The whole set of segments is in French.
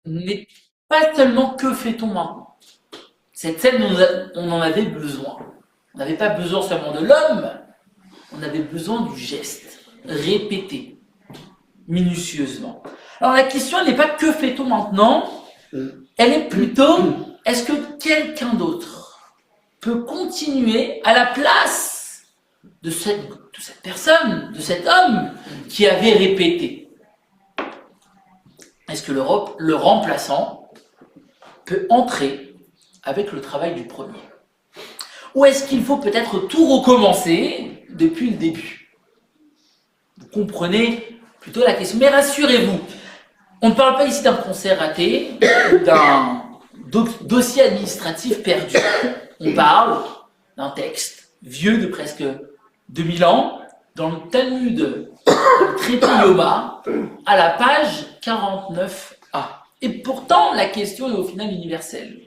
n'est pas seulement que fait-on maintenant. Cette scène, on en avait besoin. On n'avait pas besoin seulement de l'homme, on avait besoin du geste, répété, minutieusement. Alors la question, elle n'est pas que fait-on maintenant, elle est plutôt, est-ce que quelqu'un d'autre peut continuer à la place de cette personne, de cet homme qui avait répété? Est-ce que le remplaçant peut entrer avec le travail du premier? Ou est-ce qu'il faut peut-être tout recommencer depuis le début? Vous comprenez plutôt la question. Mais rassurez-vous, on ne parle pas ici d'un concert raté, d'un dossier administratif perdu. On parle d'un texte vieux de presque 2000 ans, dans le Talmud, dans le traité Yoma, à la page 49a. Et pourtant, la question est au final universelle.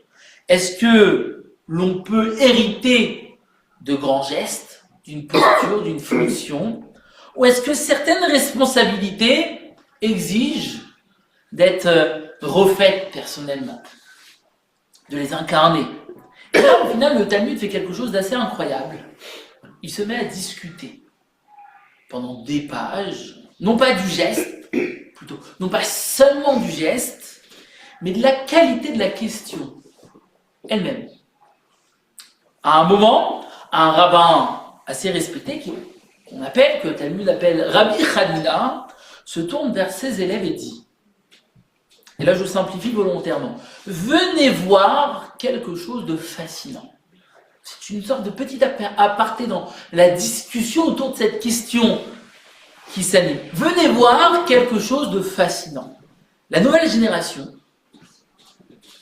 Est-ce que l'on peut hériter de grands gestes, d'une posture, d'une fonction, ou est-ce que certaines responsabilités exigent d'être refaites personnellement, de les incarner? Et là, au final, le Talmud fait quelque chose d'assez incroyable. Il se met à discuter pendant des pages, non pas du geste, plutôt, non pas seulement du geste, mais de la qualité de la question elle-même. À un moment, un rabbin assez respecté, que le Talmud appelle Rabbi Hanina, se tourne vers ses élèves et dit, et là je simplifie volontairement, venez voir quelque chose de fascinant. C'est une sorte de petit aparté dans la discussion autour de cette question qui s'anime. Venez voir quelque chose de fascinant. La nouvelle génération,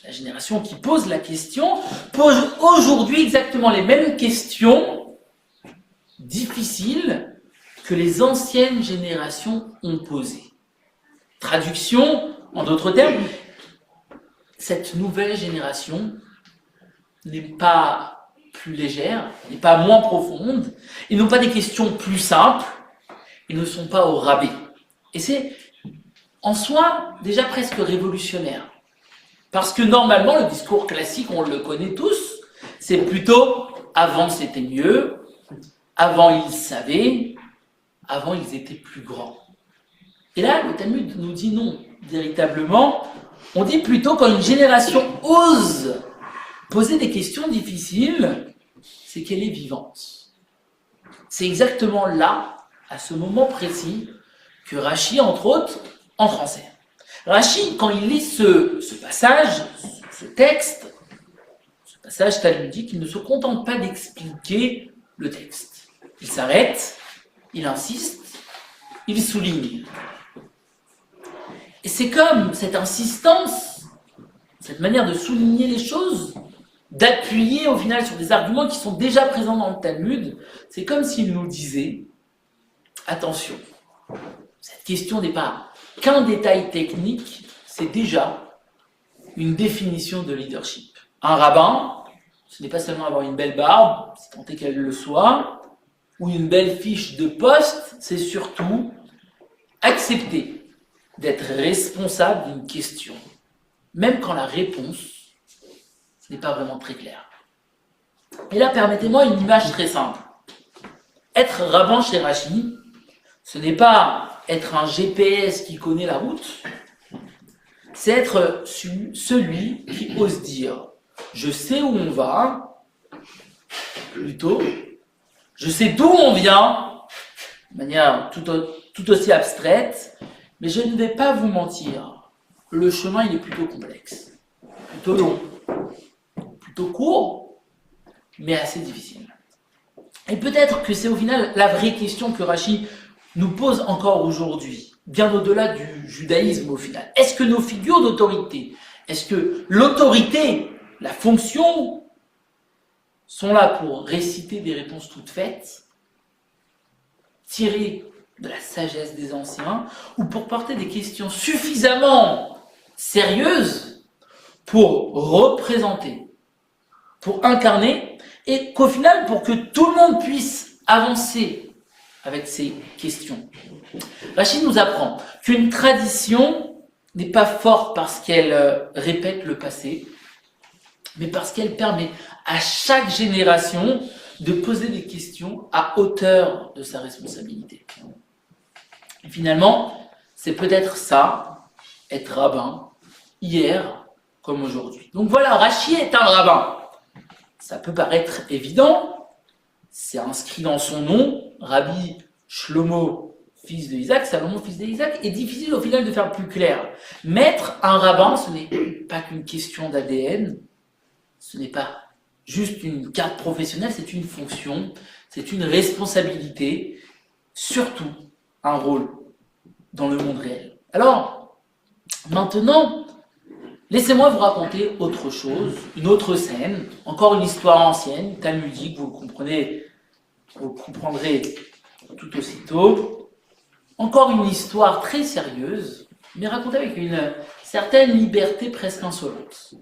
la génération qui pose la question, pose aujourd'hui exactement les mêmes questions difficiles que les anciennes générations ont posées. Traduction, en d'autres termes, cette nouvelle génération n'est pas plus légère, n'est pas moins profonde, ils n'ont pas des questions plus simples, ils ne sont pas au rabais. Et c'est en soi déjà presque révolutionnaire. Parce que normalement, le discours classique, on le connaît tous, c'est plutôt avant c'était mieux, avant ils savaient, avant ils étaient plus grands. Et là, le Talmud nous dit non, véritablement, on dit plutôt quand une génération ose poser des questions difficiles, c'est qu'elle est vivante. C'est exactement là, à ce moment précis, que Rashi, entre autres, entre en scène. Rashi, quand il lit ce passage, ce texte, ce passage talmudique, il ne se contente pas d'expliquer le texte. Il s'arrête, il insiste, il souligne. Et c'est comme cette insistance, cette manière de souligner les choses, d'appuyer au final sur des arguments qui sont déjà présents dans le Talmud, c'est comme s'il nous disait, attention, cette question n'est pas qu'un détail technique, c'est déjà une définition de leadership. Un rabbin, ce n'est pas seulement avoir une belle barbe, si tant est qu'elle le soit, ou une belle fiche de poste, c'est surtout accepter d'être responsable d'une question, même quand la réponse n'est pas vraiment très claire. Et là, permettez-moi une image très simple. Être rabbin chez Rashi, ce n'est pas être un GPS qui connaît la route, c'est être celui qui ose dire « je sais où on va », plutôt « je sais d'où on vient », de manière tout aussi abstraite, mais je ne vais pas vous mentir, le chemin il est plutôt complexe, plutôt long, plutôt court, mais assez difficile. Et peut-être que c'est au final la vraie question que Rashi nous pose encore aujourd'hui, bien au-delà du judaïsme au final. Est-ce que nos figures d'autorité, est-ce que l'autorité, la fonction, sont là pour réciter des réponses toutes faites, tirées de la sagesse des anciens, ou pour porter des questions suffisamment sérieuses pour représenter, pour incarner, et qu'au final, pour que tout le monde puisse avancer avec ces questions. Rachid nous apprend qu'une tradition n'est pas forte parce qu'elle répète le passé, mais parce qu'elle permet à chaque génération de poser des questions à hauteur de sa responsabilité. Et finalement, c'est peut-être ça, être rabbin, hier comme aujourd'hui. Donc voilà, Rachi est un rabbin. Ça peut paraître évident, c'est inscrit dans son nom, Rabbi Shlomo, fils de Isaac, Salomon, fils d'Isaac, est difficile au final de faire plus clair. Mettre un rabbin, ce n'est pas qu'une question d'ADN, ce n'est pas juste une carte professionnelle, c'est une fonction, c'est une responsabilité, surtout un rôle dans le monde réel. Alors, maintenant, laissez-moi vous raconter autre chose, une autre scène, encore une histoire ancienne, talmudique, vous le comprendrez tout aussitôt. Encore une histoire très sérieuse, mais racontée avec une certaine liberté presque insolente.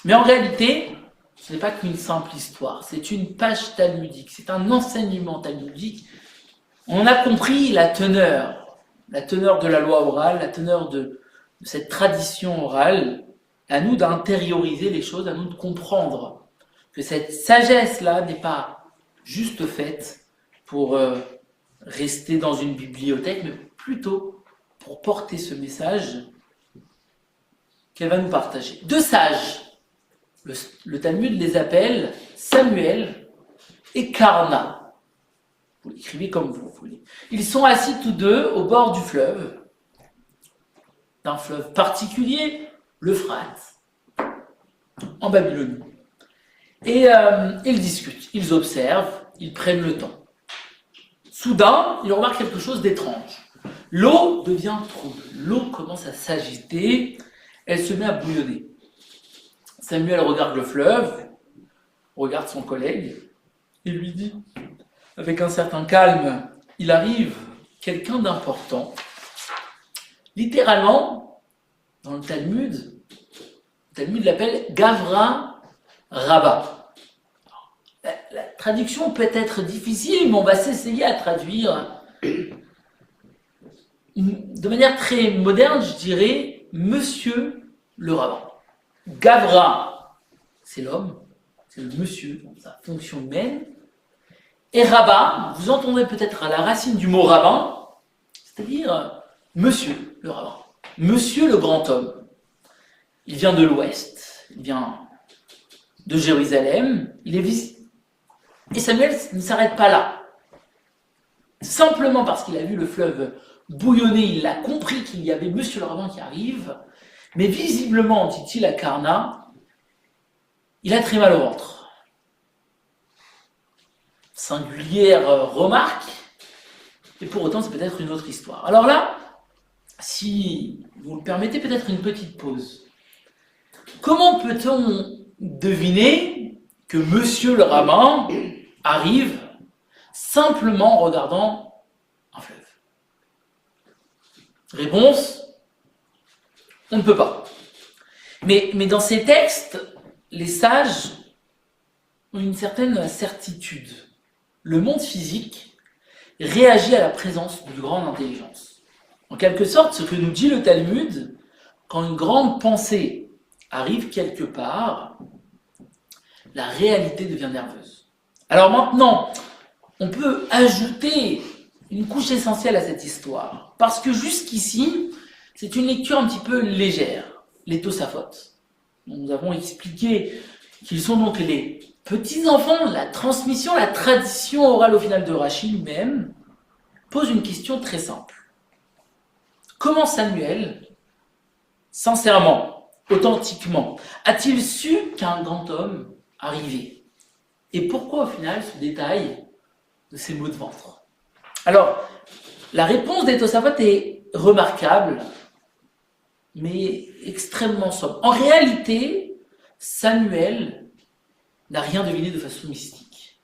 Mais en réalité, ce n'est pas qu'une simple histoire, c'est une page talmudique, c'est un enseignement talmudique. On a compris la teneur de la loi orale, la teneur de cette tradition orale, à nous d'intérioriser les choses, à nous de comprendre que cette sagesse-là n'est pas juste faite pour rester dans une bibliothèque, mais plutôt pour porter ce message qu'elle va nous partager. Deux sages, le Talmud les appelle Samuel et Karna. Vous l'écrivez comme vous voulez. Ils sont assis tous deux au bord du fleuve, d'un fleuve particulier, l'Euphrate, en Babylonie. Et ils discutent, ils observent, ils prennent le temps. Soudain, ils remarquent quelque chose d'étrange. L'eau devient trouble, l'eau commence à s'agiter, elle se met à bouillonner. Samuel regarde le fleuve, regarde son collègue, et lui dit, avec un certain calme, il arrive quelqu'un d'important. Littéralement, dans le Talmud l'appelle Gavra Rabba. La traduction peut être difficile, mais on va s'essayer à traduire de manière très moderne, je dirais, Monsieur le rabbin. Gavra, c'est l'homme, c'est le monsieur, dans sa fonction humaine. Et rabbin, vous entendrez peut-être à la racine du mot rabbin, c'est-à-dire monsieur le rabbin, monsieur le grand homme. Il vient de l'ouest, il vient de Jérusalem, il est visible. Et Samuel ne s'arrête pas là. Simplement parce qu'il a vu le fleuve bouillonner, il a compris qu'il y avait monsieur le rabbin qui arrive, mais visiblement, dit-il à Karna, il a très mal au ventre. Singulière remarque, et pour autant c'est peut-être une autre histoire. Alors là, si vous le permettez, peut-être une petite pause. Comment peut-on deviner que monsieur le rabbin arrive simplement en regardant un fleuve? Réponse, on ne peut pas. Mais dans ces textes, les sages ont une certaine certitude. Le monde physique réagit à la présence d'une grande intelligence. En quelque sorte, ce que nous dit le Talmud, quand une grande pensée arrive quelque part, la réalité devient nerveuse. Alors maintenant, on peut ajouter une couche essentielle à cette histoire, parce que jusqu'ici, c'est une lecture un petit peu légère, les Tosafot. Nous avons expliqué qu'ils sont donc les petits-enfants, la transmission, la tradition orale au final de Rachi lui-même, pose une question très simple. Comment Samuel, sincèrement, authentiquement, a-t-il su qu'un grand homme arrivait? Et pourquoi au final ce détail de ces maux de ventre? Alors, la réponse des Tosafot est remarquable, mais extrêmement sobre. En réalité, Samuel n'a rien deviné de façon mystique.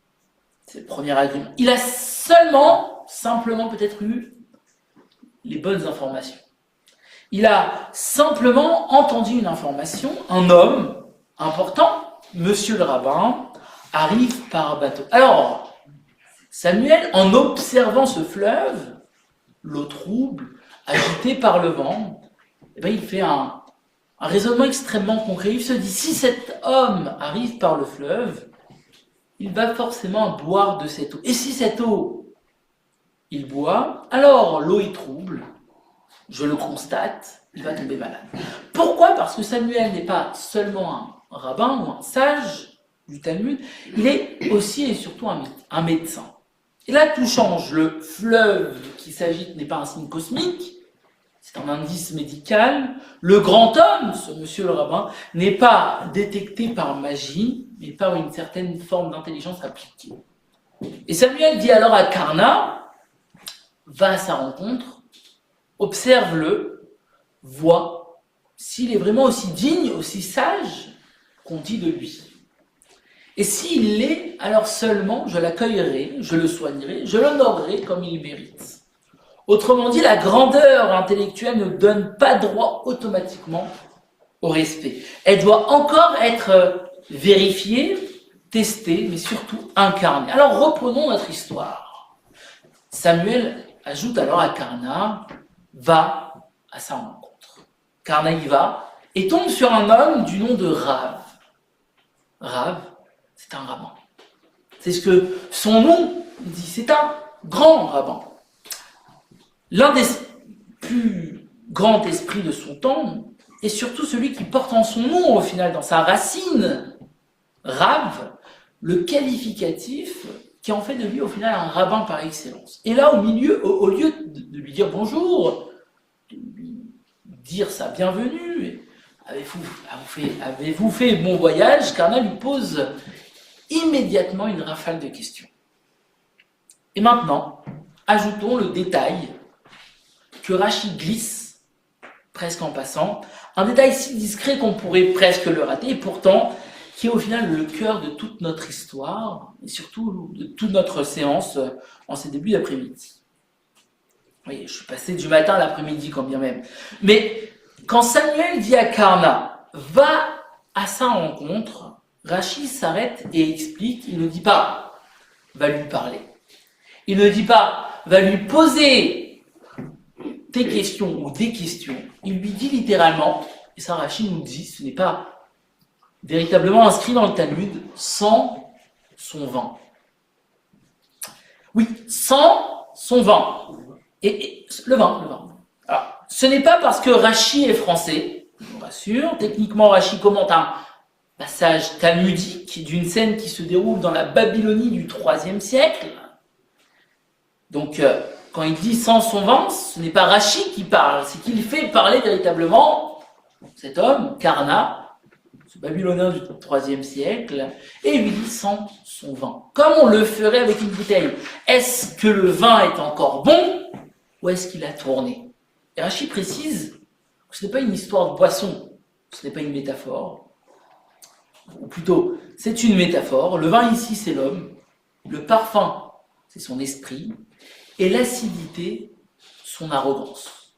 C'est le premier argument. Il a simplement peut-être eu les bonnes informations. Il a simplement entendu une information, un homme important, monsieur le rabbin, arrive par bateau. Alors, Samuel, en observant ce fleuve, l'eau trouble, agitée par le vent, eh bien, il fait un raisonnement extrêmement concret. Il se dit, si cet homme arrive par le fleuve, il va forcément boire de cette eau. Et si cette eau, il boit, alors l'eau est trouble, je le constate, il va tomber malade. Pourquoi? Parce que Samuel n'est pas seulement un rabbin ou un sage du Talmud, il est aussi et surtout un médecin. Et là, tout change. Le fleuve qui s'agite n'est pas un signe cosmique, c'est un indice médical. Le grand homme, ce monsieur le rabbin, n'est pas détecté par magie, mais par une certaine forme d'intelligence appliquée. Et Samuel dit alors à Karna, va à sa rencontre, observe-le, vois s'il est vraiment aussi digne, aussi sage qu'on dit de lui. Et s'il l'est, alors seulement je l'accueillerai, je le soignerai, je l'honorerai comme il mérite. Autrement dit, la grandeur intellectuelle ne donne pas droit automatiquement au respect. Elle doit encore être vérifiée, testée, mais surtout incarnée. Alors reprenons notre histoire. Samuel ajoute alors à Karna, va à sa rencontre. Karna y va et tombe sur un homme du nom de Rav. Rav, c'est un rabbin. C'est ce que son nom dit, c'est un grand rabbin. L'un des plus grands esprits de son temps, et surtout celui qui porte en son nom, au final, dans sa racine, Rav, le qualificatif qui en fait de lui, au final, un rabbin par excellence. Et là, au lieu de lui dire bonjour, de lui dire sa bienvenue, avez-vous fait bon voyage, Karna lui pose immédiatement une rafale de questions. Et maintenant, ajoutons le détail que Rachi glisse, presque en passant, un détail si discret qu'on pourrait presque le rater, et pourtant qui est au final le cœur de toute notre histoire, et surtout de toute notre séance en ces débuts d'après-midi. Oui, je suis passé du matin à l'après-midi quand bien même. Mais quand Samuel dit à Karna, va à sa rencontre, Rachi s'arrête et explique, il ne dit pas, va lui parler. Il ne dit pas, va lui poser tes questions ou des questions. Il lui dit littéralement, et ça Rachi nous dit, ce n'est pas véritablement inscrit dans le Talmud, sans son vin. Oui, sans son vin. Et le vin. Alors, ce n'est pas parce que Rachi est français, je vous rassure. Techniquement, Rachi commente un passage talmudique d'une scène qui se déroule dans la Babylonie du IIIe siècle. Donc, quand il dit sans son vin, ce n'est pas Rachi qui parle, c'est qu'il fait parler véritablement cet homme, Karna, ce Babylonien du IIIe siècle, et lui dit sans son vin. Comme on le ferait avec une bouteille. Est-ce que le vin est encore bon ou est-ce qu'il a tourné? Et Rachi précise que ce n'est pas une histoire de boisson, ce n'est pas une métaphore. Ou plutôt, c'est une métaphore. Le vin ici, c'est l'homme. Le parfum, c'est son esprit. Et l'acidité, son arrogance.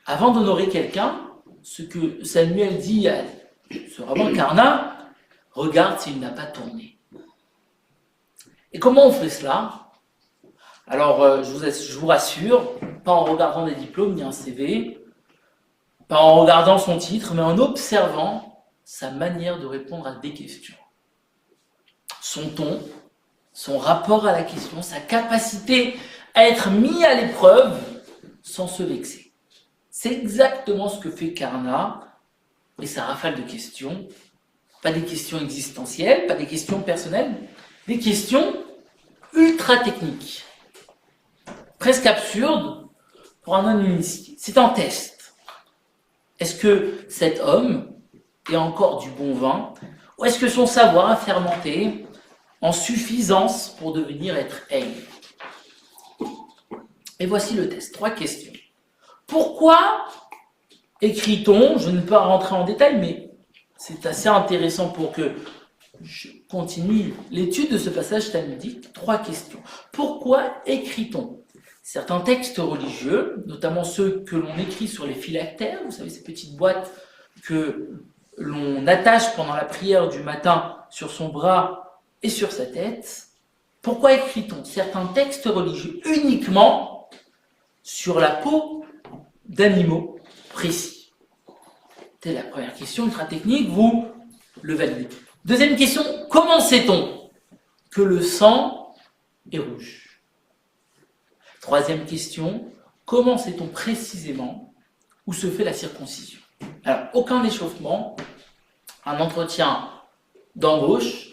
Avant d'honorer quelqu'un, ce que Samuel dit à ce rabbin Karna, regarde s'il n'a pas tourné. Et comment on fait cela? Alors, je vous rassure, pas en regardant des diplômes ni un CV, pas en regardant son titre, mais en observant sa manière de répondre à des questions. Son ton, son rapport à la question, sa capacité à être mis à l'épreuve sans se vexer. C'est exactement ce que fait Karna et sa rafale de questions. Pas des questions existentielles, pas des questions personnelles, des questions ultra techniques. Presque absurdes pour un non-initié. C'est un test. Est-ce que cet homme est encore du bon vin ou est-ce que son savoir a fermenté en suffisance pour devenir être aigre? Et voici le test. 3 questions. Pourquoi écrit-on, je ne peux pas rentrer en détail, mais c'est assez intéressant pour que je continue l'étude de ce passage talmudique. 3 questions. Pourquoi écrit-on certains textes religieux, notamment ceux que l'on écrit sur les phylactères, vous savez, ces petites boîtes que l'on attache pendant la prière du matin sur son bras et sur sa tête? Pourquoi écrit-on certains textes religieux uniquement sur la peau d'animaux précis? C'est la première question, ultra technique, vous le validez. Deuxième question, comment sait-on que le sang est rouge? Troisième question, comment sait-on précisément où se fait la circoncision? Alors, aucun échauffement, un entretien d'embauche,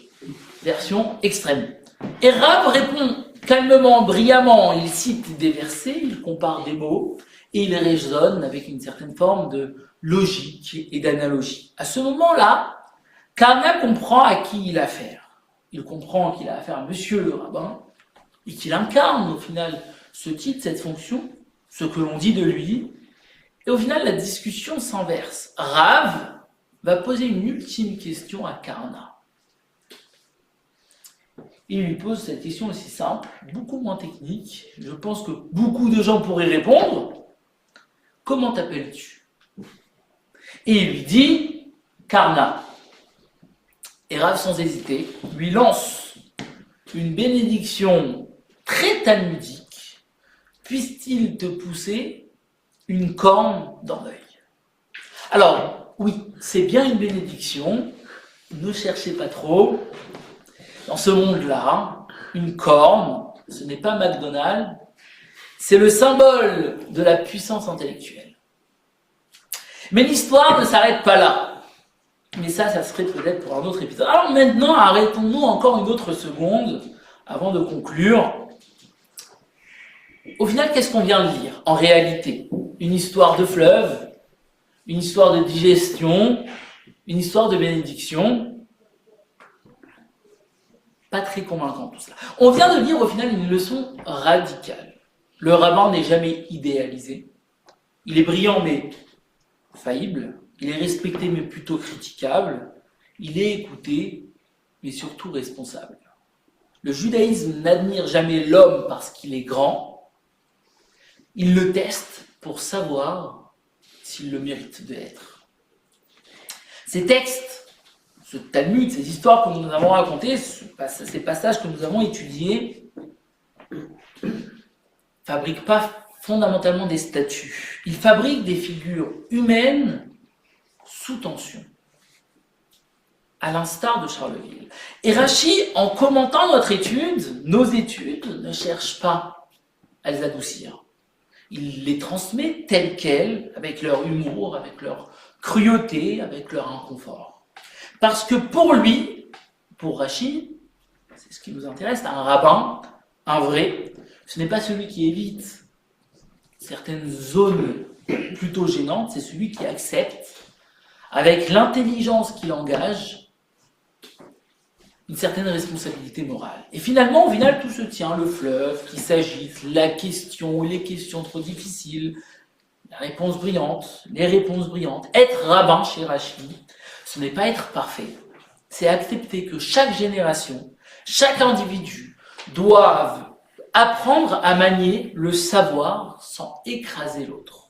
version extrême. Et Rav répond calmement, brillamment, il cite des versets, il compare des mots, et il raisonne avec une certaine forme de logique et d'analogie. À ce moment-là, Kahana comprend à qui il a affaire. Il comprend qu'il a affaire à Monsieur le rabbin, et qu'il incarne au final ce titre, cette fonction, ce que l'on dit de lui. Et au final, la discussion s'inverse. Rav va poser une ultime question à Kahana. Il lui pose cette question aussi simple, beaucoup moins technique. Je pense que beaucoup de gens pourraient répondre. Comment t'appelles-tu? Et il lui dit Karna. Et Rav, sans hésiter, lui lance une bénédiction très talmudique. Puisse-t-il te pousser une corne dans l'œil? Alors, oui, c'est bien une bénédiction. Ne cherchez pas trop. Dans ce monde-là, une corne, ce n'est pas McDonald's, c'est le symbole de la puissance intellectuelle. Mais l'histoire ne s'arrête pas là. Mais ça serait peut-être pour un autre épisode. Alors maintenant, arrêtons-nous encore une autre seconde avant de conclure. Au final, qu'est-ce qu'on vient de lire? En réalité, une histoire de fleuve, une histoire de digestion, une histoire de bénédiction. Pas très convaincant tout cela. On vient de lire au final une leçon radicale. Le rabbin n'est jamais idéalisé. Il est brillant mais faillible. Il est respecté mais plutôt critiquable. Il est écouté mais surtout responsable. Le judaïsme n'admire jamais l'homme parce qu'il est grand. Il le teste pour savoir s'il le mérite de l'être. Ces textes, ce Talmud, ces histoires que nous avons racontées, ces passages que nous avons étudiés, ne fabriquent pas fondamentalement des statues. Ils fabriquent des figures humaines sous tension, à l'instar de Charleville. Et Rashi, en commentant notre étude, nos études, ne cherche pas à les adoucir. Il les transmet telles quelles, avec leur humour, avec leur cruauté, avec leur inconfort. Parce que pour lui, pour Rashi, c'est ce qui nous intéresse, un rabbin, un vrai, ce n'est pas celui qui évite certaines zones plutôt gênantes, c'est celui qui accepte, avec l'intelligence qu'il engage, une certaine responsabilité morale. Et finalement, au final, tout se tient, le fleuve qui s'agite, la question, les questions trop difficiles, la réponse brillante, les réponses brillantes. Être rabbin chez Rashi, ce n'est pas être parfait, c'est accepter que chaque génération, chaque individu doivent apprendre à manier le savoir sans écraser l'autre.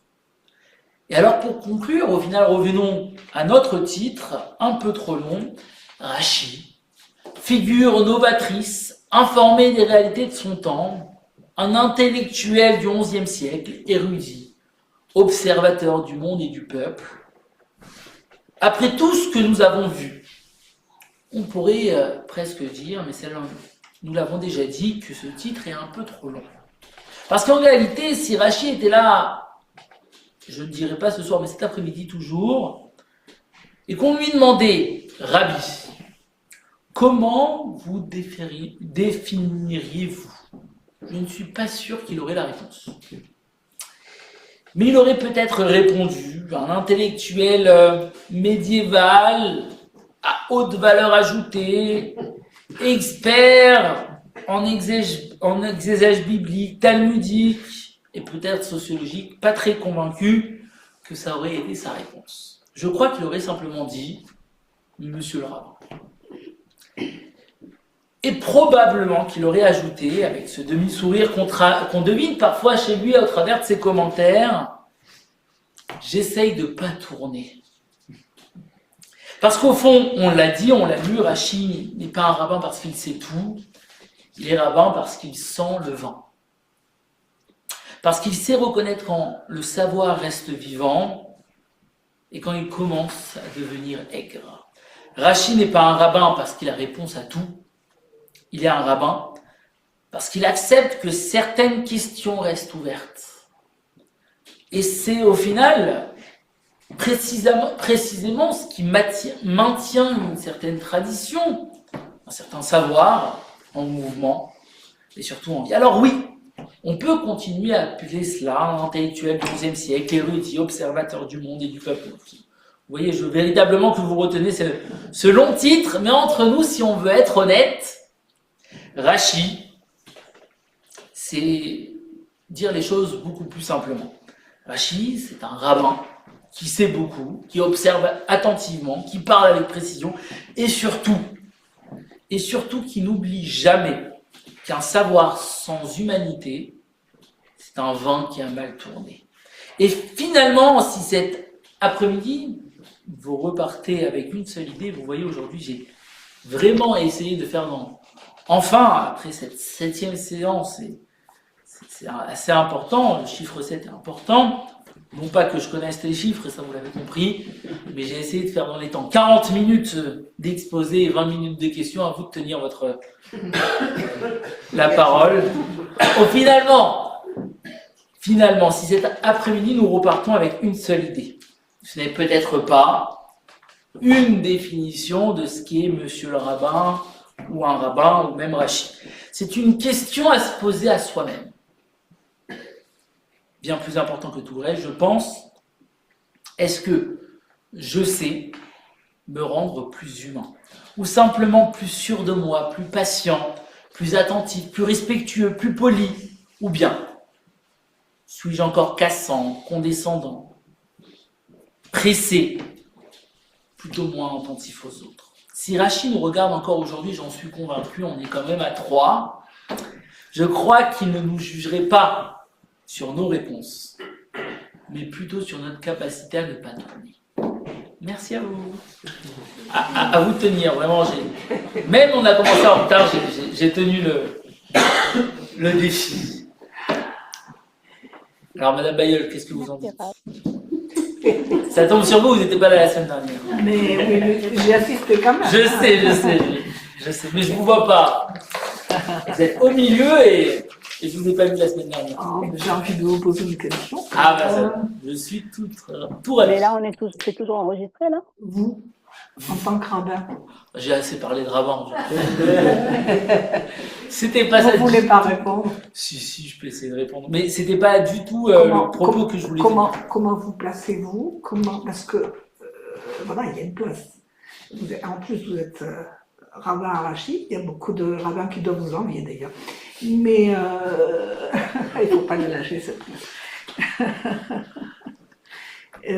Et alors pour conclure, au final revenons à notre titre, un peu trop long, Rashi, figure novatrice, informée des réalités de son temps, un intellectuel du XIe siècle, érudit, observateur du monde et du peuple. Après tout ce que nous avons vu, on pourrait presque dire, mais nous l'avons déjà dit, que ce titre est un peu trop long. Parce qu'en réalité, si Rashi était là, je ne dirais pas ce soir, mais cet après-midi toujours, et qu'on lui demandait, Rabbi, comment vous définiriez-vous? Je ne suis pas sûr qu'il aurait la réponse. Mais il aurait peut-être répondu, un intellectuel médiéval, à haute valeur ajoutée, expert en exégèse biblique, talmudique et peut-être sociologique, pas très convaincu que ça aurait été sa réponse. Je crois qu'il aurait simplement dit « Monsieur le rabbin ». Et probablement qu'il aurait ajouté, avec ce demi-sourire qu'on devine parfois chez lui au travers de ses commentaires, « J'essaye de ne pas tourner ». Parce qu'au fond, on l'a dit, on l'a lu, Rashi n'est pas un rabbin parce qu'il sait tout, il est rabbin parce qu'il sent le vent. Parce qu'il sait reconnaître quand le savoir reste vivant et quand il commence à devenir aigre. Rachi n'est pas un rabbin parce qu'il a réponse à tout. Il est un rabbin parce qu'il accepte que certaines questions restent ouvertes. Et c'est au final précisément ce qui maintient une certaine tradition, un certain savoir en mouvement et surtout en vie. Alors oui, on peut continuer à appeler cela un intellectuel du XIe siècle, érudit, observateur du monde et du peuple. Vous voyez, je veux véritablement que vous retenez ce long titre, mais entre nous, si on veut être honnête, Rachi, c'est dire les choses beaucoup plus simplement. Rachi, c'est un rabbin qui sait beaucoup, qui observe attentivement, qui parle avec précision, et surtout qui n'oublie jamais qu'un savoir sans humanité, c'est un vin qui a mal tourné. Et finalement, si cet après-midi, vous repartez avec une seule idée, vous voyez, aujourd'hui, j'ai vraiment essayé de faire enfin, après cette 7e séance, c'est assez important, le chiffre 7 est important, non pas que je connaisse les chiffres, ça vous l'avez compris, mais j'ai essayé de faire dans les temps 40 minutes d'exposé et 20 minutes de questions, à vous de tenir la parole. Finalement, si cet après-midi, nous repartons avec une seule idée. Ce n'est peut-être pas une définition de ce qu'est monsieur le rabbin, ou un rabbin, ou même Rachi. C'est une question à se poser à soi-même. Bien plus important que tout le reste, je pense. Est-ce que je sais me rendre plus humain? Ou simplement plus sûr de moi, plus patient, plus attentif, plus respectueux, plus poli? Ou bien, suis-je encore cassant, condescendant, pressé, plutôt moins attentif aux autres? Si Rachi nous regarde encore aujourd'hui, j'en suis convaincu, on est quand même à 3. Je crois qu'il ne nous jugerait pas sur nos réponses, mais plutôt sur notre capacité à ne pas tourner. Merci à vous. À vous de tenir, vraiment. Même on a commencé en retard, j'ai tenu le défi. Alors, Madame Bayeul, qu'est-ce que vous en dites? Ça tombe sur vous, vous n'étiez pas là la semaine dernière. Mais j'y assiste quand même. Je sais, mais je ne vous vois pas. Vous êtes au milieu et je ne vous ai pas vu la semaine dernière. Oh, j'ai envie de vous poser une question. Ah, bah ça, je suis tout ravi. Mais là, c'est toujours enregistré, là? Vous, en tant que rabbin. J'ai assez parlé de rabbin. C'était pas ça. Vous ne voulez pas répondre? Si, je peux essayer de répondre. Mais c'était pas du tout le propos que je voulais dire. Comment vous placez-vous? Parce que, voilà, il y a une place. En plus, vous êtes rabbin à Rachi. Il y a beaucoup de rabbins qui doivent vous envier, d'ailleurs. Mais il ne faut pas le lâcher, cette place.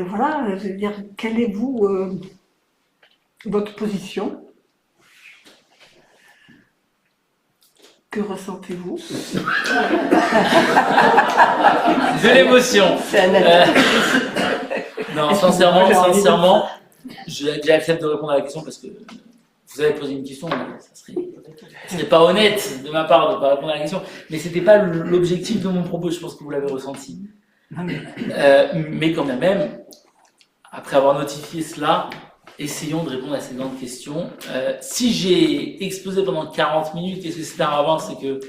Voilà, je veux dire, quelle est votre position? Que ressentez-vous? De l'émotion. Non, sincèrement, j'accepte de répondre à la question parce que vous avez posé une question, mais ce serait pas honnête de ma part de ne pas répondre à la question. Mais c'était pas l'objectif de mon propos, je pense que vous l'avez ressenti. Mais quand même, après avoir notifié cela, essayons de répondre à ces grandes questions. Si j'ai exposé pendant 40 minutes et que c'est un rabbin, c'est que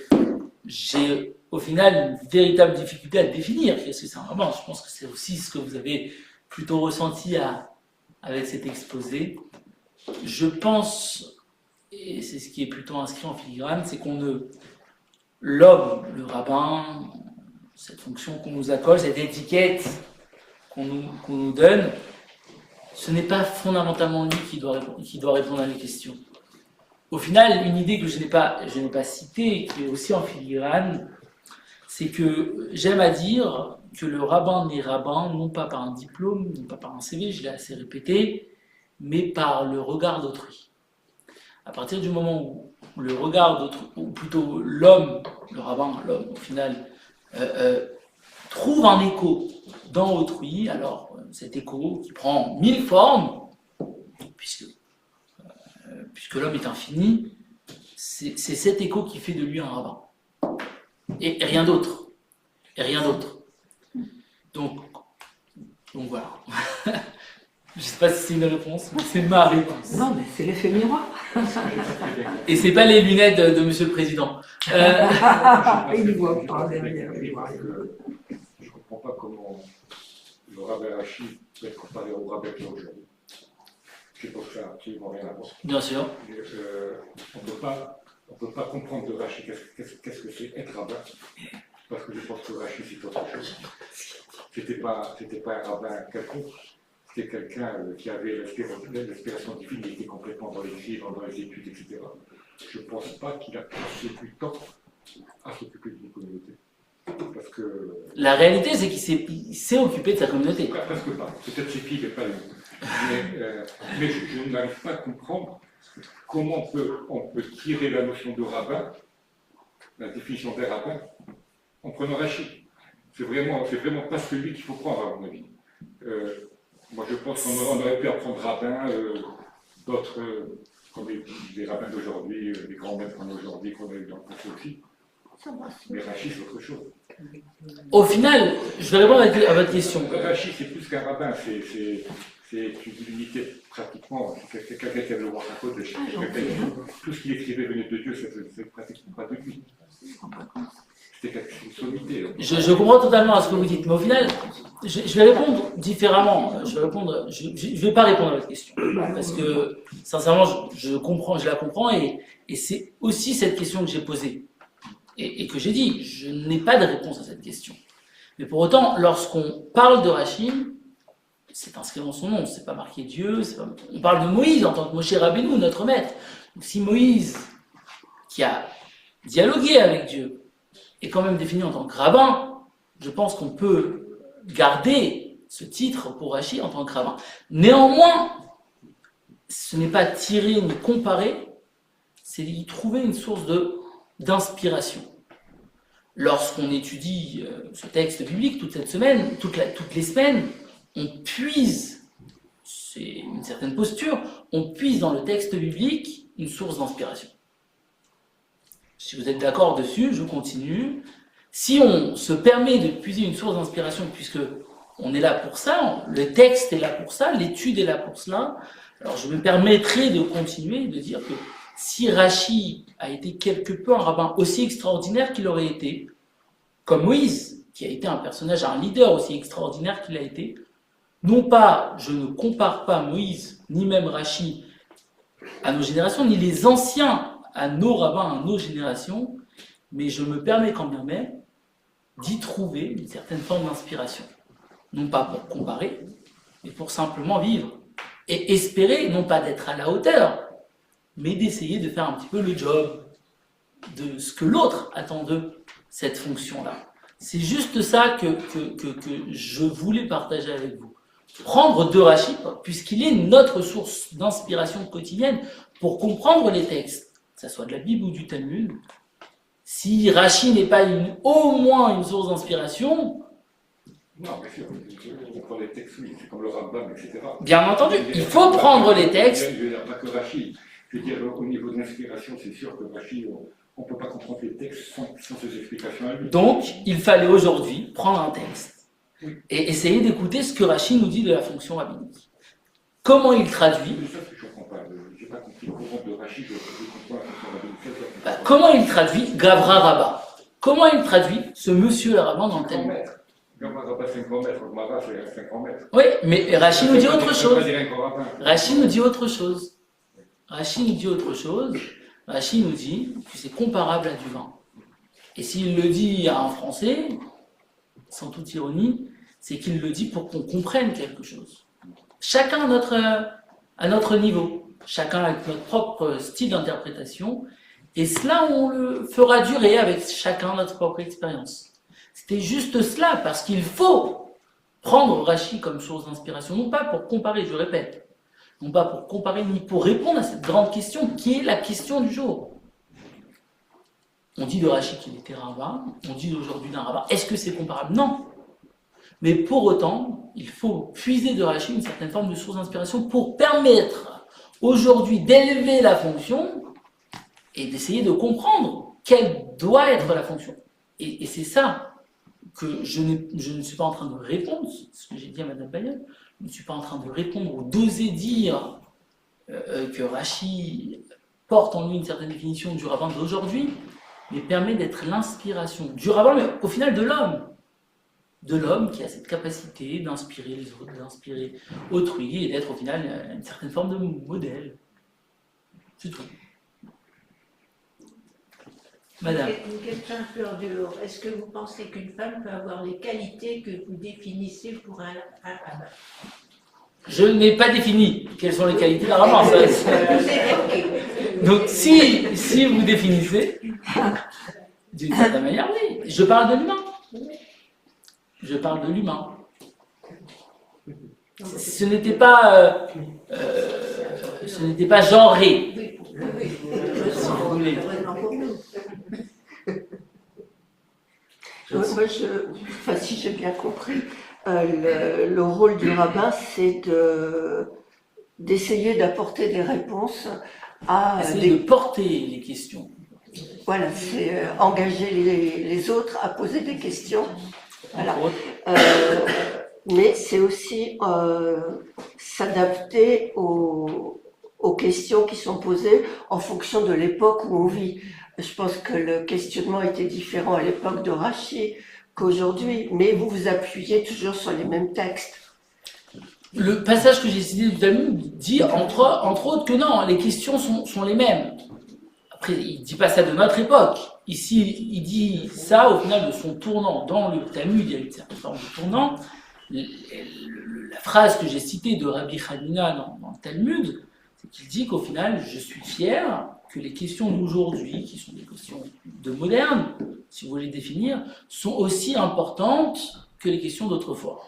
j'ai au final une véritable difficulté à définir qu'est-ce que c'est un rabbin. Je pense que c'est aussi ce que vous avez plutôt ressenti avec cet exposé. Je pense, et c'est ce qui est plutôt inscrit en filigrane, c'est l'homme, le rabbin, cette fonction qu'on nous accorde, cette étiquette qu'on nous donne, ce n'est pas fondamentalement lui qui doit répondre à mes questions. Au final, une idée que je n'ai pas citée, et qui est aussi en filigrane, c'est que j'aime à dire que le rabbin n'est rabbin, non pas par un diplôme, non pas par un CV, je l'ai assez répété, mais par le regard d'autrui. À partir du moment où le regard d'autrui, ou plutôt l'homme, le rabbin, l'homme au final, trouve un écho dans autrui, alors cet écho qui prend 1000 formes, puisque l'homme est infini, c'est cet écho qui fait de lui un rabbin. Et rien d'autre. Donc voilà. Je ne sais pas si c'est une réponse, mais c'est ma réponse. Non, mais c'est l'effet miroir. Et c'est pas les lunettes de Monsieur le Président. Il ne voit pas derrière le miroir. Je ne comprends pas comment le rabbin Rachid peut être comparé au rabbin qu'il y a aujourd'hui. Je pense que ça n'a absolument rien à voir. Bien sûr. On ne peut pas comprendre de Rachid qu'est-ce que c'est être rabbin, parce que je pense que Rachid c'est autre chose. C'était pas un rabbin quelconque, c'était quelqu'un qui avait l'inspiration divine, il était complètement dans les livres, dans les études, etc. Je ne pense pas qu'il a passé du temps à s'occuper d'une communauté. Parce que... La réalité, c'est qu'il s'est occupé de sa communauté. Presque pas. Peut-être ses filles, mais pas lui. Mais je n'arrive pas à comprendre comment on peut tirer la notion de rabbin, la définition d'un rabbin, en prenant Rachid. C'est vraiment pas celui qu'il faut prendre, à mon avis. Moi, je pense qu'on aurait pu apprendre rabbin, d'autres, comme les rabbins d'aujourd'hui, les grands maîtres qu'on a aujourd'hui, qu'on a eu dans le passé aussi. Mais Rachid, c'est autre chose. Au final, je vais répondre à votre question. Rachid, c'est plus qu'un rabbin, c'est une divinité pratiquement, c'est quelqu'un qui a le roi à côté. Tout ce qu'il écrivait venait de Dieu, c'est pratiquement pas de lui. C'était une sommité. Je comprends totalement à ce que vous dites, mais au final, je vais répondre différemment. Je vais pas répondre à votre question. Parce que, sincèrement, je la comprends, et c'est aussi cette question que j'ai posée. Et que j'ai dit, je n'ai pas de réponse à cette question. Mais pour autant, lorsqu'on parle de Rachid, c'est inscrit dans son nom, c'est pas marqué Dieu, on parle de Moïse en tant que Moshe Rabbeinu, notre maître. Donc si Moïse, qui a dialogué avec Dieu, est quand même défini en tant que rabbin, je pense qu'on peut garder ce titre pour Rachid en tant que rabbin. Néanmoins, ce n'est pas tirer ni comparer, c'est y trouver une source d'inspiration. Lorsqu'on étudie ce texte biblique toute cette semaine, toutes les semaines, on puise, c'est une certaine posture, on puise dans le texte biblique une source d'inspiration. Si vous êtes d'accord dessus, je continue. Si on se permet de puiser une source d'inspiration, puisque on est là pour ça, le texte est là pour ça, l'étude est là pour cela, alors je me permettrai de continuer et de dire que si Rachid a été quelque peu un rabbin aussi extraordinaire qu'il aurait été, comme Moïse, qui a été un personnage, un leader aussi extraordinaire qu'il a été, non pas, je ne compare pas Moïse, ni même Rachid à nos générations, ni les anciens à nos rabbins, à nos générations, mais je me permets quand bien même d'y trouver une certaine forme d'inspiration. Non pas pour comparer, mais pour simplement vivre. Et espérer, non pas d'être à la hauteur, mais d'essayer de faire un petit peu le job de ce que l'autre attend de cette fonction-là. C'est juste ça que je voulais partager avec vous. Prendre de Rachid, puisqu'il est notre source d'inspiration quotidienne pour comprendre les textes, que ce soit de la Bible ou du Talmud. Si Rachid n'est pas au moins une source d'inspiration... Non, bien sûr, on prend les textes, oui, c'est comme le Rambam, etc. Bien entendu, il faut prendre les textes. Je veux dire, pas que Rachid. Je veux dire, au niveau de l'inspiration, c'est sûr que Rachid, on ne peut pas comprendre les textes sans ces explications à lui. Donc, il fallait aujourd'hui prendre un texte et essayer d'écouter ce que Rachid nous dit de la fonction rabbinique. Comment il traduit? C'est ça que je ne comprends pas. Je n'ai pas compris le courant de Rachid, je comprends la fonction rabbinique. Comment il traduit Gavra Rabba? Comment il traduit ce monsieur le rabbin dans le Talmud? Gavra Rabba, c'est un grand maître. Gavra, c'est un grand maître. Oui, mais Rachid nous dit autre chose. Rachid nous dit autre chose. Rachid nous dit que c'est comparable à du vin. Et s'il le dit à un Français, sans toute ironie, c'est qu'il le dit pour qu'on comprenne quelque chose. Chacun à notre niveau, chacun avec notre propre style d'interprétation, et cela on le fera durer avec chacun notre propre expérience. C'était juste cela, parce qu'il faut prendre Rachid comme source d'inspiration, non pas pour comparer, je répète, non pas pour comparer ni pour répondre à cette grande question qui est la question du jour. On dit de Rachid qu'il était rabbin, on dit aujourd'hui d'un rabbin. Est-ce que c'est comparable? Non. Mais pour autant, il faut puiser de Rachid une certaine forme de source d'inspiration pour permettre aujourd'hui d'élever la fonction et d'essayer de comprendre quelle doit être la fonction. Et c'est ça que je ne suis pas en train de répondre, ce que j'ai dit à Mme Bayeux. Je ne suis pas en train de répondre ou d'oser dire que Rachi porte en lui une certaine définition du rabbin d'aujourd'hui, mais permet d'être l'inspiration du rabbin, mais au final de l'homme. De l'homme qui a cette capacité d'inspirer les autres, d'inspirer autrui et d'être au final une certaine forme de modèle. C'est tout. Madame. Une question un peu hors du lot. Est-ce que vous pensez qu'une femme peut avoir les qualités que vous définissez pour un rabbin? Je n'ai pas défini quelles sont les qualités d'un rabbin. Donc si vous définissez, d'une certaine manière, oui. Je parle de l'humain. Je parle de l'humain. Ce n'était pas genré. Oui, Si vous voulez. Moi, si j'ai bien compris, le rôle du rabbin, c'est d'essayer d'apporter des réponses à Essayer de porter les questions. Voilà, c'est engager les autres à poser des questions. Voilà. Mais c'est aussi s'adapter aux questions qui sont posées en fonction de l'époque où on vit. Je pense que le questionnement était différent à l'époque de Rachi qu'aujourd'hui, mais vous vous appuyez toujours sur les mêmes textes. Le passage que j'ai cité du Talmud dit, entre autres, que non, les questions sont les mêmes. Après, il ne dit pas ça de notre époque. Ici, il dit ça au final de son tournant. Dans le Talmud, il y a une certaine forme de tournant. La phrase que j'ai citée de Rabbi Hanina dans le Talmud, c'est qu'il dit qu'au final, je suis fier que les questions d'aujourd'hui, qui sont des questions de moderne, si vous voulez définir, sont aussi importantes que les questions d'autrefois.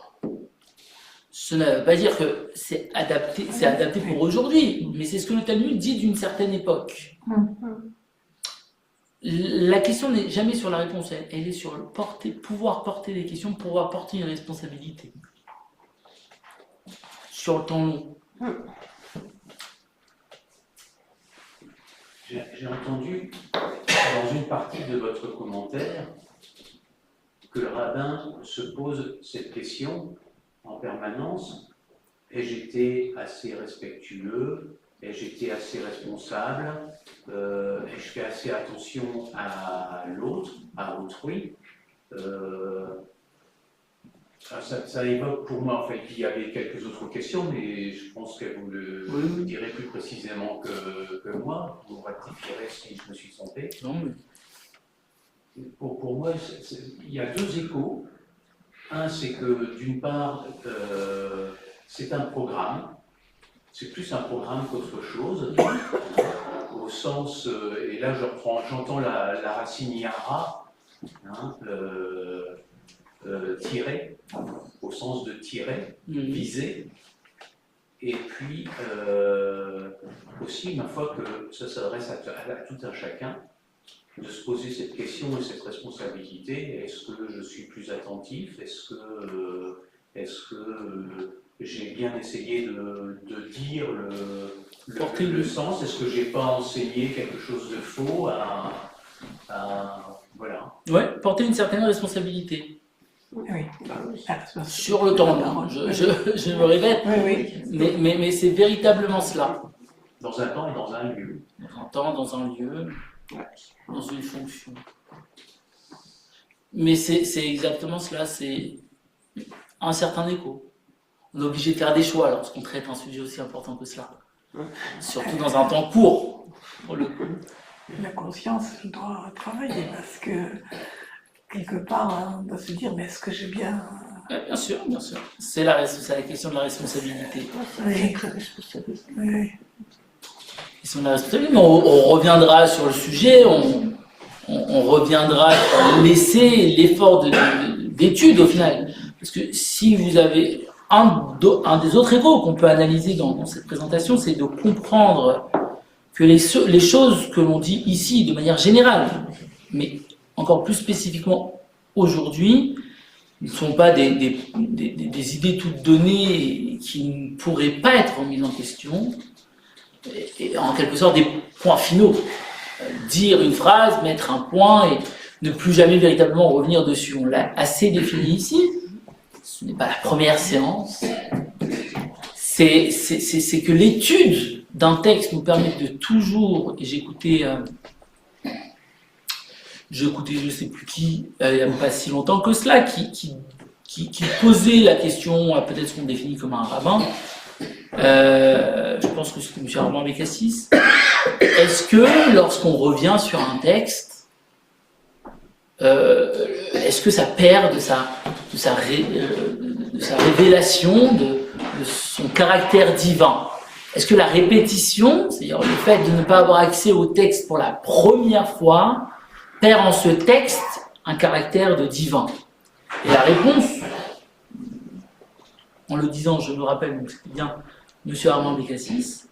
Ce ne veut pas dire que c'est adapté pour aujourd'hui, mais c'est ce que le Talmud dit d'une certaine époque. La question n'est jamais sur la réponse, elle est sur le pouvoir porter des questions, pouvoir porter une responsabilité. Sur le temps long. J'ai entendu dans une partie de votre commentaire que le rabbin se pose cette question en permanence. Ai-je été assez respectueux? Ai-je été assez responsable? Ai-je fait assez attention à l'autre, à autrui? Ça évoque pour moi, en fait, il y avait quelques autres questions, mais je pense que vous le direz plus précisément que moi. Vous rectifierez si je me suis trompé. Non, mais... Pour moi, il y a deux échos. Un, c'est que d'une part, c'est un programme. C'est plus un programme qu'autre chose. Au sens, et là j'entends la racine yara, tirer, au sens de tirer, viser, et puis aussi, ma foi, que ça s'adresse à tout un chacun, de se poser cette question et cette responsabilité. Est-ce que je suis plus attentif? Est-ce que j'ai bien essayé de dire le sens? Est-ce que j'ai pas enseigné quelque chose de faux voilà. Ouais, porter une certaine responsabilité. Oui. Sur le temps long, je me répète, mais c'est véritablement cela. Dans un temps et dans un lieu. Dans un temps, dans un lieu, dans une fonction. Mais c'est exactement cela, c'est un certain écho. On est obligé de faire des choix lorsqu'on traite un sujet aussi important que cela. Surtout dans un temps court, pour le coup. La conscience doit travailler parce que quelque part, on doit se dire, mais est-ce que j'ai bien... Bien sûr, bien sûr. C'est la question de la responsabilité. Oui. Oui. Question de la responsabilité, mais on reviendra sur le sujet, on reviendra laisser l'effort d'étude au final. Parce que si vous avez un des autres échos qu'on peut analyser dans cette présentation, c'est de comprendre que les choses que l'on dit ici de manière générale, mais encore plus spécifiquement aujourd'hui, ne sont pas des idées toutes données qui ne pourraient pas être remises en question, et en quelque sorte des points finaux. Dire une phrase, mettre un point et ne plus jamais véritablement revenir dessus. On l'a assez défini ici. Ce n'est pas la première séance. c'est que l'étude d'un texte nous permet de toujours, et j'écoutais, je sais plus qui, il n'y a pas si longtemps que cela, qui posait la question à peut-être ce qu'on définit comme un rabbin. Je pense que c'était M. Armand Bécassis. Est-ce que lorsqu'on revient sur un texte, est-ce que ça perd de sa révélation, de son caractère divin? Est-ce que la répétition, c'est-à-dire le fait de ne pas avoir accès au texte pour la première fois, perd en ce texte un caractère de divin? Et la réponse, en le disant, je me rappelle, donc c'était bien M. Armand Bécassis,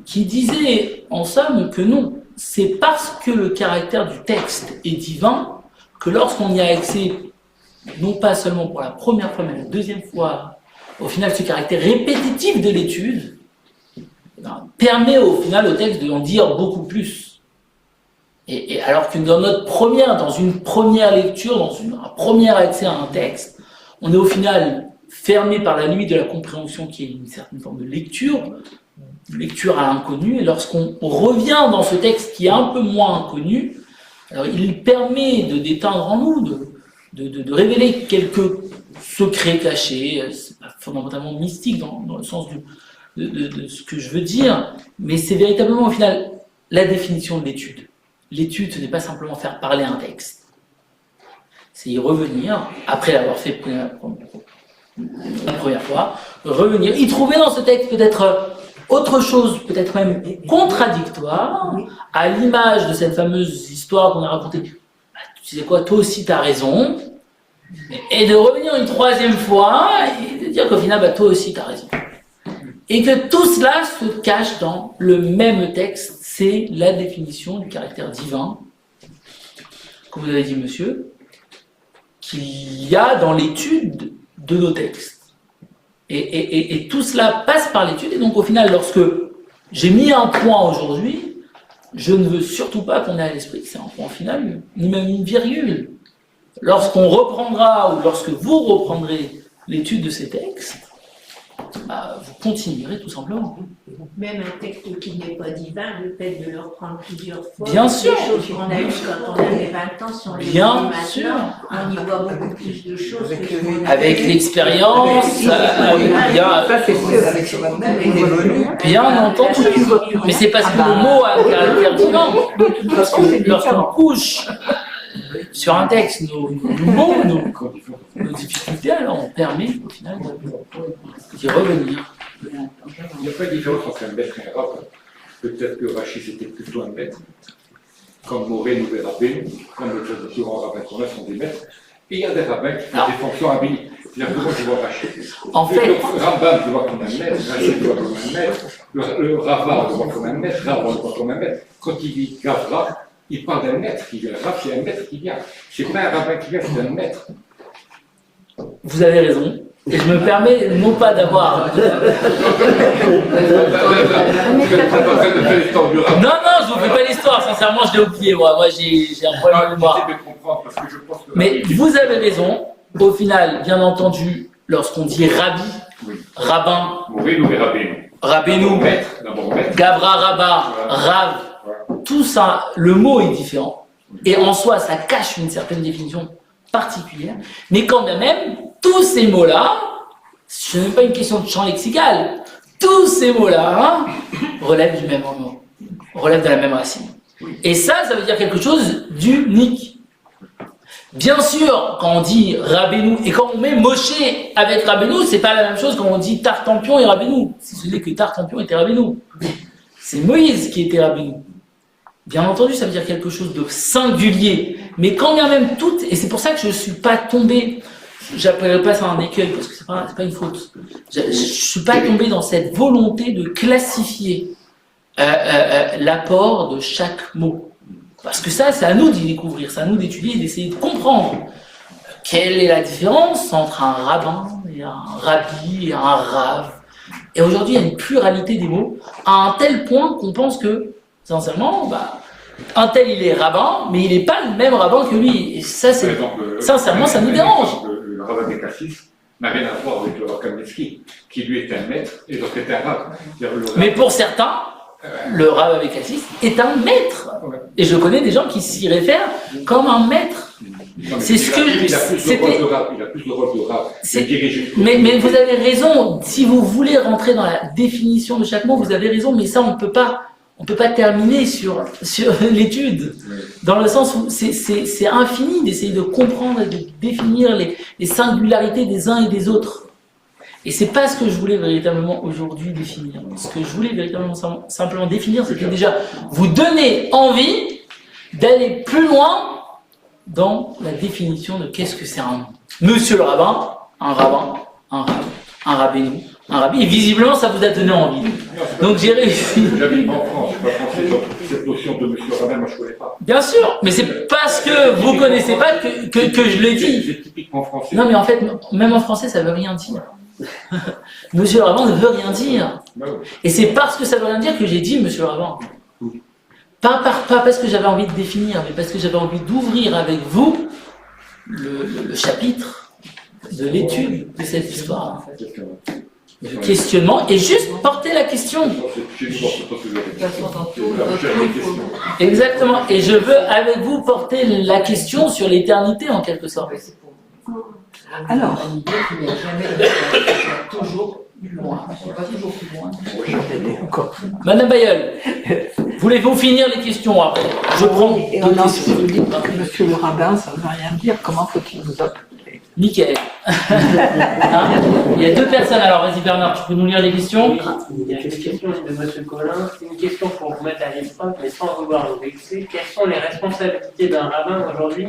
qui disait en somme que non, c'est parce que le caractère du texte est divin que lorsqu'on y a accès, non pas seulement pour la première fois, mais la deuxième fois, au final, ce caractère répétitif de l'étude permet au final au texte de en dire beaucoup plus. Et alors que dans une première lecture, un premier accès à un texte, on est au final fermé par la limite de la compréhension qui est une certaine forme de lecture à l'inconnu, et lorsqu'on revient dans ce texte qui est un peu moins inconnu, alors il permet de déteindre en nous, de révéler quelques secrets cachés, c'est pas fondamentalement mystique dans le sens de ce que je veux dire, mais c'est véritablement au final la définition de l'étude. L'étude, ce n'est pas simplement faire parler un texte, c'est y revenir, après l'avoir fait la première fois, revenir, y trouver dans ce texte peut-être autre chose, peut-être même contradictoire, à l'image de cette fameuse histoire qu'on a racontée. Bah, tu sais quoi, toi aussi tu as raison, et de revenir une troisième fois et de dire qu'au final, bah, toi aussi tu as raison. Et que tout cela se cache dans le même texte, c'est la définition du caractère divin, comme vous avez dit, monsieur, qu'il y a dans l'étude de nos textes. Et tout cela passe par l'étude, et donc au final, lorsque j'ai mis un point aujourd'hui, je ne veux surtout pas qu'on ait à l'esprit que c'est un point final, ni même une virgule. Lorsqu'on reprendra, ou lorsque vous reprendrez l'étude de ces textes, bah, vous continuerez tout simplement. Même un texte qui n'est pas divin, le fait de le reprendre plusieurs fois. Bien sûr. Des choses qu'on a eues quand on avait 20 ans, si on les lit maintenant, on y voit beaucoup plus de choses. Avec l'expérience, bien entendu. Mais c'est parce que le mot a un caractère divin. Parce que lorsqu'on couche sur un texte nos mots, nos difficultés, alors on permet au final d'y revenir. Il n'y a pas de différence entre un maître et un rabbin. Peut-être que Rachid c'était plutôt un maître, comme Moré nous et Rabbeinu, comme le plus grands rabbins qu'on a sont des maîtres. Et il y a des rabbins qui font des fonctions habiles. C'est-à-dire que moi je vois Rachid. En fait, le Rambam je vois comme un maître, Rachid je vois comme un maître, le Rava je vois comme un maître, Rava je vois comme un maître. Quand il dit Gavra, il parle d'un maître qui vient. Rav, c'est un maître qui vient. C'est pas un rabbin qui vient, c'est un maître. vous avez raison. Et je me permets non pas d'avoir... Non, je vous fais pas l'histoire, sincèrement, je l'ai oublié, moi. Moi, j'ai un problème de mémoire. Mais vous avez raison. Au final, bien entendu, lorsqu'on dit rabbi, rabbin, Rabbeinu, Gavra, Rabba, Rav, tout ça, le mot est différent. Et en soi, ça cache une certaine définition particulière. Mais quand même, tous ces mots-là, ce n'est pas une question de champ lexical, tous ces mots-là relèvent du même mot, relèvent de la même racine. Et ça veut dire quelque chose d'unique. Bien sûr, quand on dit Rabbeinu, et quand on met Moshe avec Rabbeinu, c'est pas la même chose quand on dit Tartampion et Rabbeinu. Si ce n'est que Tartampion était Rabbeinu. C'est Moïse qui était Rabbeinu. Bien entendu, ça veut dire quelque chose de singulier. Mais quand bien même toutes, et c'est pour ça que je ne suis pas tombé, j'appellerai pas ça un écueil, parce que c'est pas une faute. Je ne suis pas tombé dans cette volonté de classifier l'apport de chaque mot. Parce que ça, c'est à nous d'y découvrir, c'est à nous d'étudier et d'essayer de comprendre quelle est la différence entre un rabbin et un rabbi et un rave. Et aujourd'hui, il y a une pluralité des mots, à un tel point qu'on pense que, sincèrement, un tel il est rabbin, mais il n'est pas le même rabbin que lui. Et ça, sincèrement, ça nous dérange. Le rabbin Bécassis, n'a rien à voir avec le Rav Kamenetsky, qui lui est un maître et l'autre est un Rav. C'est-à-dire le Rav- Mais pour certains, le Rav Abekassis est un maître. Ouais. Et je connais des gens qui s'y réfèrent comme un maître. Non, mais C'est ce que il a plus le c'était- rôle de Rav, il a plus le rôle de Rav. C'est- Il dirige. Mais vous avez raison, si vous voulez rentrer dans la définition de chaque mot, vous avez raison, mais ça on peut pas terminer sur l'étude. Dans le sens où c'est infini d'essayer de comprendre et de définir les singularités des uns et des autres. Et c'est pas ce que je voulais véritablement aujourd'hui définir. Ce que je voulais véritablement simplement définir, c'était déjà vous donner envie d'aller plus loin dans la définition de qu'est-ce que c'est un monsieur le rabbin, un rabbin, un rab, un rabbénou, un rabbi. Et visiblement, ça vous a donné envie. Donc j'ai réussi. J'habite en France, je suis pas français, donc cette notion de monsieur Rabbin, moi je ne connais pas. Bien sûr, mais c'est parce que vous connaissez pas que je l'ai dit. C'est typiquement français. Non, mais en fait, même en français, ça veut rien dire. Monsieur le rabbin ne veut rien dire. Bah oui. Et c'est parce que ça veut rien dire que j'ai dit monsieur le rabbin. Pas parce que j'avais envie de définir, mais parce que j'avais envie d'ouvrir avec vous le chapitre de l'étude de cette histoire, en fait. Le questionnement, et juste porter la question. Exactement. Et je veux avec vous porter la question sur l'éternité, en quelque sorte. Alors, l'idée qu'il n'y a jamais toujours plus loin. Pas toujours plus loin. encore. Madame Bayeul, voulez-vous finir les questions après? Je prends Et deux on a questions. vous dites que monsieur le rabbin, ça ne veut rien dire. Comment faut-il vous appeler? Nickel. Hein, il y a deux personnes. Alors, vas-y Bernard, tu peux nous lire les questions? Il y a une question de M. Collin. C'est une question pour vous mettre à l'épreuve, mais sans vouloir vous vexer. Quelles sont les responsabilités d'un rabbin aujourd'hui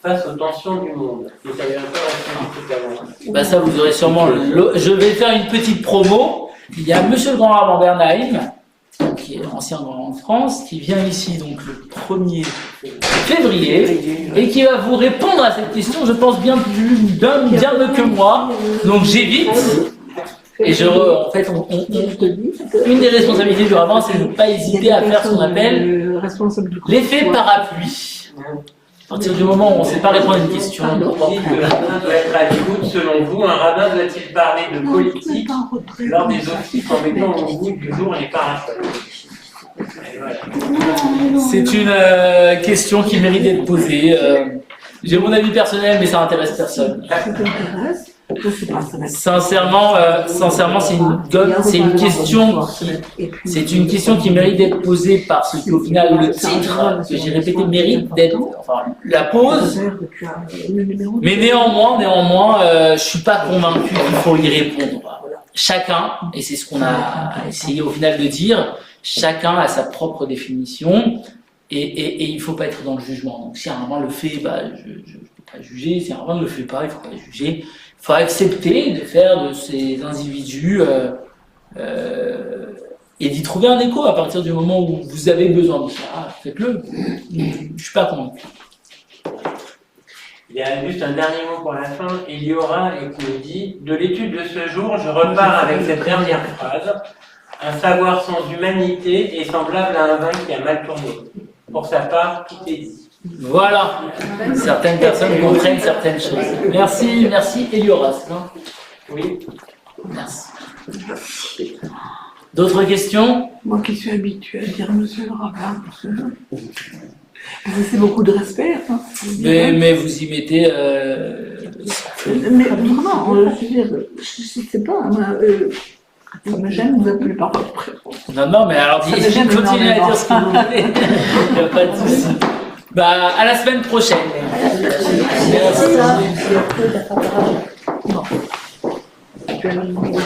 face aux tensions du monde? Vous avez un peu répondu tout à l'heure. Bah ça, vous aurez sûrement. Je vais faire une petite promo. Il y a Monsieur le Grand Rabbin Bernheim, qui est ancien grand rabbin de France, qui vient ici donc le 1er février et qui va vous répondre à cette question, je pense bien mieux que moi. Donc j'évite. Et en fait, une des responsabilités du rabbin, c'est de ne pas hésiter à faire ce qu'on appelle l'effet parapluie. À partir du moment où on ne sait pas répondre à une question, On dit que le rabbin doit être à l'écoute. Selon vous, un rabbin doit-il parler de politique lors des offices en mettant au bout du jour les parasols? Et voilà. c'est une question qui mérite d'être posée. J'ai mon avis personnel, mais ça n'intéresse personne. Sincèrement, c'est une question qui mérite d'être posée parce qu'au final, le titre que j'ai répété mérite d'être, enfin, la pose. Mais néanmoins, je suis pas convaincu qu'il faut y répondre. Chacun, et c'est ce qu'on a essayé au final de dire, chacun a sa propre définition et il faut pas être dans le jugement. Donc si un rabbin le fait, bah, je ne peux pas juger. Si un rabbin ne le fait pas, il faut pas juger. Il faut accepter de faire de ces individus et d'y trouver un écho à partir du moment où vous avez besoin de ça. Faites-le. Je ne suis pas convaincu. Il y a juste un dernier mot pour la fin. Il y aura, et qui nous dit, de l'étude de ce jour, je repars avec cette dernière phrase. Un savoir sans humanité est semblable à un vin qui a mal tourné. Pour sa part, tout est dit. Voilà. Certaines personnes comprennent certaines choses. Merci Elioras. Oui. Merci. D'autres questions? Moi qui suis habituée à dire monsieur le rabbin, c'est beaucoup de respect. Hein. Mais vous y mettez. Mais vraiment, je veux dire, je sais pas, moi, ça me gêne de vous appeler par votre prénom. Non, mais alors Ça me gêne continuez à énormément. dire ce que vous voulez. Il n'y a pas de souci. Bah, à la semaine prochaine. Merci. Tu as le numéro de-